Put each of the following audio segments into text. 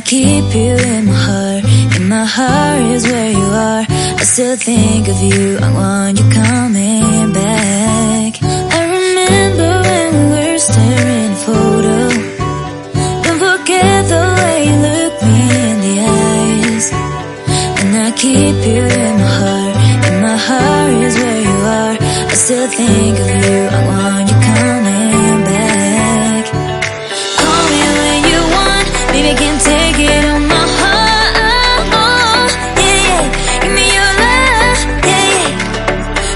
keep you in my heart. In my heart is where you are. I still think of you. I want you coming back. I remember when we were staring at a photo. Don't forget the way you look me in the eyes. And I keep you in my heart. In my heart is where you are. I still think of you. I want you coming back. Call me when you want. Baby, I can't take it on my heart. Yeah, yeah. Give me your love. Yeah, yeah.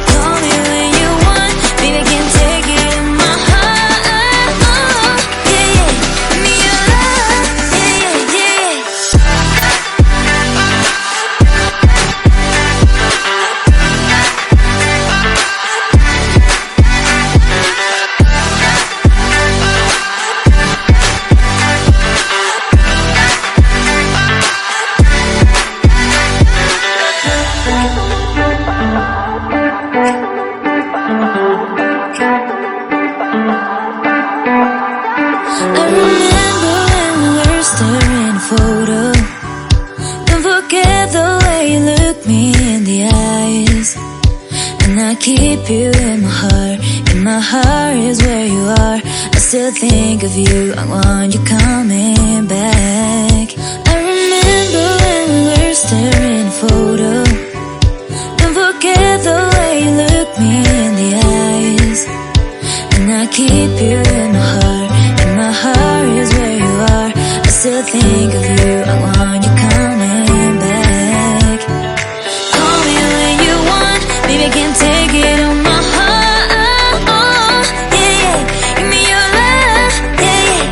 Call me when you want. Baby, I can't take it on my heart. Yeah, yeah. Give me your love. Yeah, yeah, yeah. I remember when we were staring at a photo. Don't forget the way you look me in the eyes. And I keep you in my heart. In my heart is where you are. I still think of you. I want you coming back. I remember when we were staring at a photo. Don't forget the way you look me in the eyes. And I keep you in my heart. In my heart is where you are. I still think of you. I want you coming back. Call me when you want. Baby, I can't take it on my heart. Yeah, yeah. Give me your love. Yeah, yeah.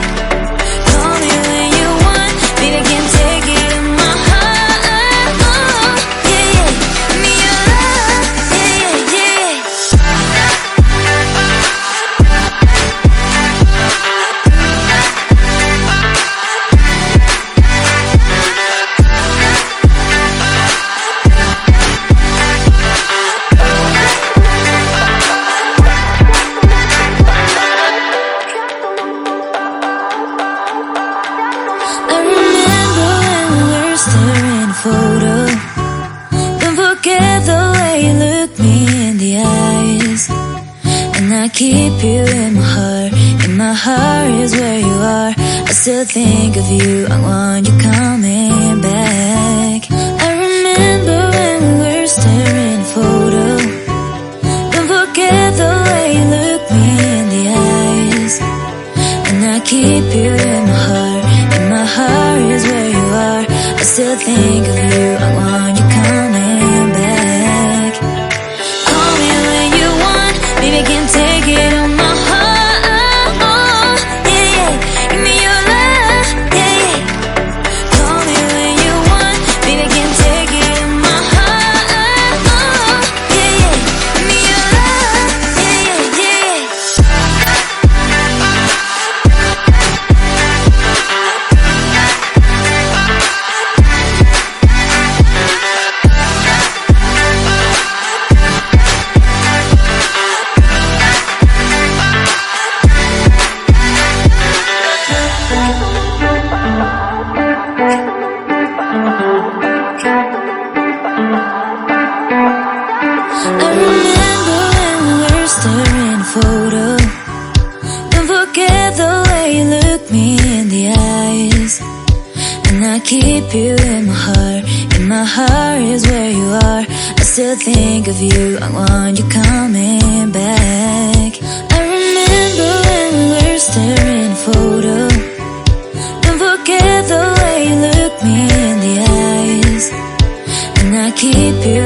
Call me when you want. Baby, I can't take it on my heart. Yeah, yeah. Give me your love. Yeah, yeah, yeah. I remember when we were staring at a photo. Don't forget the way you look me in the eyes. And I keep you in my heart. In my heart is where you are. I still think of you. I want you coming back. I remember when we were staring at a photo. Don't forget the way you look me in the eyes. And I keep you in my heart. In my heart is where you are. I still think of you. I want you coming back. Call me when you want. Baby, I can't take it on my heart. Yeah, yeah. Give me your love. Yeah, yeah. Call me when you want. Baby, I can't take it on my heart. Yeah, yeah. Give me your love. Yeah, yeah, yeah. I remember when we were staring at a photo. Don't forget the way you look me in the eyes. And I keep you in my heart. In my heart is where you are. I still think of you. I want you coming back. I remember when we were staring at a photo. Don't forget the way you look me in the eyes. And I keep you